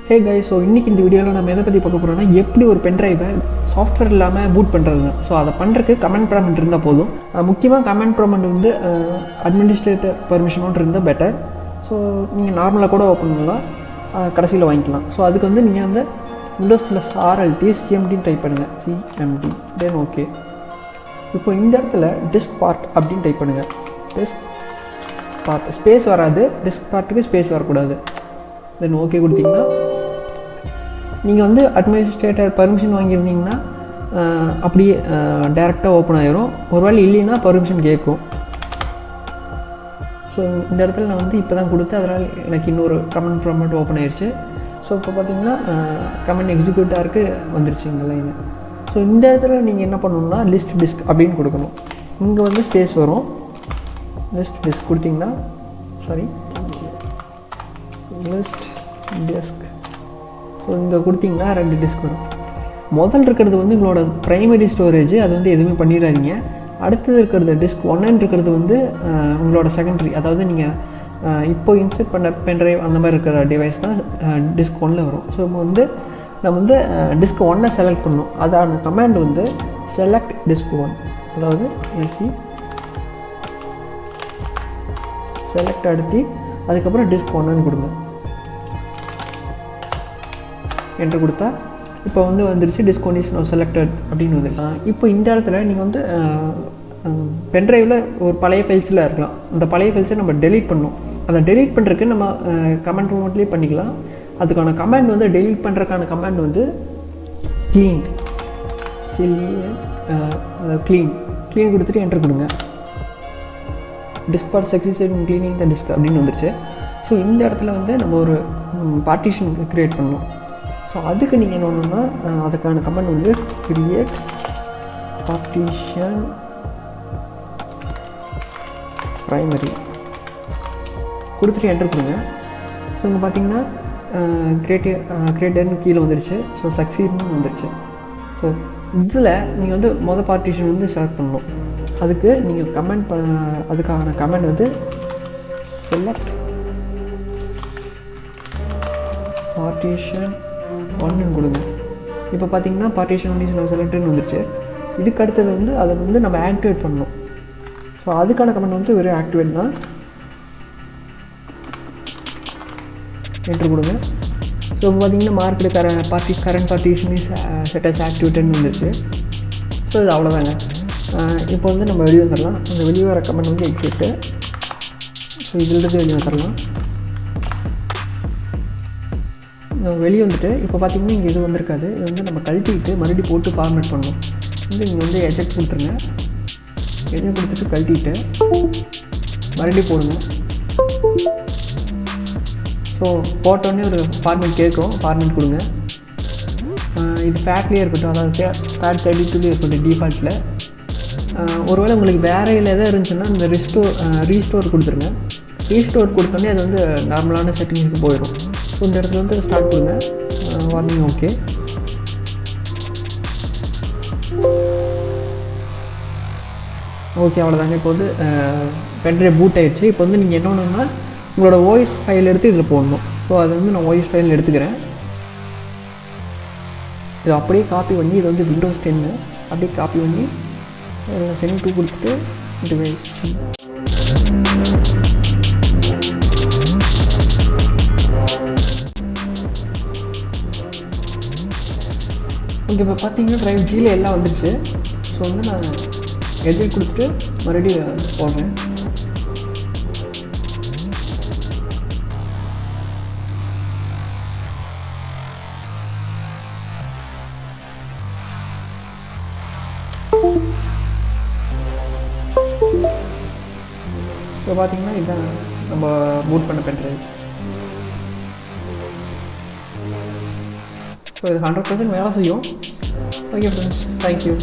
Hey guys, so இன்றைக்கி இந்த வீடியோவில் நம்ம எதை பற்றி பார்க்க போகிறோம்னா எப்படி ஒரு பென்ட்ரைவை சாஃப்ட்வேர் இல்லாமல் பூட் பண்ணுறது. ஸோ அதை பண்ணுறதுக்கு கமெண்ட் ப்ராம்ப்ட் இருந்தால் போதும். முக்கியமாக கமெண்ட் ப்ராம்ப்ட் வந்து அட்மினிஸ்ட்ரேட்டர் பெர்மிஷனோடு இருந்தால் பெட்டர். ஸோ நீங்கள் நார்மலாக கூட ஓப்பன் பண்ணலாம், கடைசியில் வாங்கிக்கலாம். ஸோ அதுக்கு வந்து நீங்கள் வந்து Windows + RLT CMD டைப் பண்ணுங்கள், CMD தென் ஓகே. இப்போ இந்த இடத்துல டிஸ்க் பார்ட் அப்படின்னு டைப் பண்ணுங்கள். டிஸ்க் பார்ட் ஸ்பேஸ் வராது, டிஸ்க் பார்ட்டுக்கு ஸ்பேஸ் வரக்கூடாது. தென் ஓகே கொடுத்தீங்கன்னா நீங்கள் வந்து அட்மினிஸ்ட்ரேட்டர் பர்மிஷன் வாங்கியிருந்தீங்கன்னா அப்படியே டேரெக்டாக ஓப்பன் ஆகிரும். ஒரு வேளை இல்லைன்னா பர்மிஷன் கேட்கும். ஸோ இந்த இடத்துல நான் வந்து இப்போ தான் கொடுத்து அதனால் எனக்கு இன்னொரு கமெண்ட் ப்ராம்ப்ட் ஓப்பன் ஆயிடுச்சு. ஸோ இப்போ பார்த்தீங்கன்னா கமெண்ட் எக்ஸிக்யூட்டாக இருக்குது வந்துருச்சு இந்த லைனு. ஸோ இந்த இடத்துல நீங்கள் என்ன பண்ணணும்னா லிஸ்ட் டிஸ்க் அப்படின்னு கொடுக்கணும். இங்கே வந்து ஸ்பேஸ் வரும். லிஸ்ட் டிஸ்க் கொடுத்தீங்கன்னா லிஸ்ட் டிஸ்க். ஸோ இங்கே கொடுத்தீங்கன்னா 2 டிஸ்க் வரும். முதல் இருக்கிறது வந்து உங்களோட ப்ரைமரி ஸ்டோரேஜ், அது வந்து எதுவுமே பண்ணிடாதீங்க. அடுத்தது இருக்கிறது டிஸ்க் 1 இருக்கிறது வந்து உங்களோட செகண்டரி, அதாவது நீங்கள் இப்போ இன்சர்ட் பண்ண பென்ட்ரைவ் அந்த மாதிரி இருக்கிற டிவைஸ் தான் டிஸ்க் 1 வரும். ஸோ இப்போ வந்து நம்ம வந்து டிஸ்க் 1 செலக்ட் பண்ணணும். அதான கமாண்ட் வந்து செலக்ட் டிஸ்க் 1, அதாவது ஏசி செலக்ட் அடுத்து அதுக்கப்புறம் டிஸ்க் 1 கொடுங்க. என்ட்ரு கொடுத்தா இப்போ வந்து வந்துருச்சு டிஸ்க் 1 இஸ் நவ் செலக்டட் அப்படின்னு வந்துருச்சு. இப்போ இந்த இடத்துல நீங்கள் வந்து பென்ட்ரைவில் ஒரு பழைய ஃபைல்ஸில் இருக்கலாம். அந்த பழைய ஃபைல்ஸை நம்ம டெலீட் பண்ணணும். அதை டெலீட் பண்ணுறதுக்கு நம்ம கமெண்ட் ப்ராம்ப்ட்லேயே பண்ணிக்கலாம். அதுக்கான கமாண்ட் வந்து டெலீட் பண்ணுறதுக்கான கமாண்ட் வந்து க்ளீன் க்ளீன் கொடுத்துட்டு என்ட்ரு கொடுங்க. டிஸ்க் பார்ட் சக்ஸஸ் க்ளீனிங் த டிஸ்க் அப்படின்னு வந்துருச்சு. ஸோ இந்த இடத்துல வந்து நம்ம ஒரு பார்ட்டிஷன் க்ரியேட் பண்ணணும். ஸோ அதுக்கு நீங்கள் என்ன பண்ணணும்னா அதுக்கான கமெண்ட் வந்து கிரியேட் பார்ட்டிஷன் ப்ரைமரி கொடுத்துட்டு என்ட்ரு கொடுங்க. ஸோ இங்கே பார்த்தீங்கன்னா கிரியேட்டர்னு கீழே வந்துருச்சு. ஸோ சக்சீட்னு வந்துருச்சு. ஸோ இதில் நீங்கள் வந்து மொதல் பார்ட்டிஷன் வந்து செலக்ட் பண்ணணும். அதுக்கு நீங்கள் அதுக்கான கமெண்ட் வந்து செலக்ட் பார்ட்டிஷன் 1 கொடுங்க. இப்போ பார்த்தீங்கன்னா பார்ட்டிஷன் 1 இஸ் நவ் செலக்டட்னு வந்துருச்சு. இதுக்கு அடுத்தது வந்து அதை வந்து நம்ம ஆக்டிவேட் பண்ணணும். ஸோ அதுக்கான கமெண்ட் வந்து வெறும் ஆக்டிவேட் தான். என்ட்ரு கொடுங்க. ஸோ இப்போ பார்த்தீங்கன்னா market current partition is set as ஆக்டிவேட்டட்னு வந்துருச்சு. ஸோ இது அவ்வளோதாங்க. இப்போ வந்து நம்ம வெளியே வந்துடலாம். அந்த வெளியே வர கமெண்ட் வந்து எக்ஸிட்டு. ஸோ இதிலிருந்து வெளியே வந்துடலாம். வெளியே வந்துட்டு இப்போ பார்த்தீங்கன்னா இங்கே இது வந்திருக்காது. இது வந்து நம்ம கழட்டிட்டு மறுபடியும் போட்டு ஃபார்மேட் பண்ணணும். வந்து இங்கே வந்து எஜெக்ட் கொடுத்துருங்க. எஜெக்ட் கொடுத்துட்டு கழட்டிட்டு மறுபடியும் போடுங்க. ஸோ போட்டோடனே ஒரு ஃபார்மேட் கேட்கும், ஃபார்மேட் கொடுங்க. இது ஃபேட்லேயே இருக்கட்டும், அதாவது ஃபேட் 32லேயே இருக்கட்டும் டிஃபால்ட்டில். ஒருவேளை உங்களுக்கு வேறு இல்லை எதாவது இருந்துச்சுன்னா இந்த ரீஸ்டோர் கொடுத்துருங்க. ரீஸ்டோர் கொடுத்தோன்னே அது வந்து நார்மலான செட்டிங்ஸுக்கு போயிடும். ஸோ இந்த இடத்துல வந்து ஸ்டார்ட் கொடுங்க. Warning okay. ஓகே அவ்வளோதாங்க. இப்போ வந்து பென்ட்ரைவ் பூட் ஆகிடுச்சு. இப்போ வந்து நீங்கள் என்ன பண்ணணும்னா உங்களோட வாய்ஸ் ஃபைல் எடுத்து இதில் போடணும். ஸோ அது வந்து நான் வாய்ஸ் ஃபைல் எடுத்துக்கிறேன். இது அப்படியே காப்பி பண்ணி இது வந்து Windows 10 அப்படியே காப்பி பண்ணி சென்ட் 2 கொடுத்துட்டு டிவைஸ். ஓகே, இப்போ பார்த்தீங்கன்னா ட்ரைவ் ஜியில் எல்லாம் வந்துடுச்சு. ஸோ வந்து நான் எஜெக்ட் கொடுத்துட்டு மறுபடியும் போடுறேன். இப்போ பார்த்தீங்கன்னா இதுதான் நம்ம பூட் பண்ண பென்ட்ரைவ். ஸோ இது 100% வேலை செய்யும். Okay friends, thank you.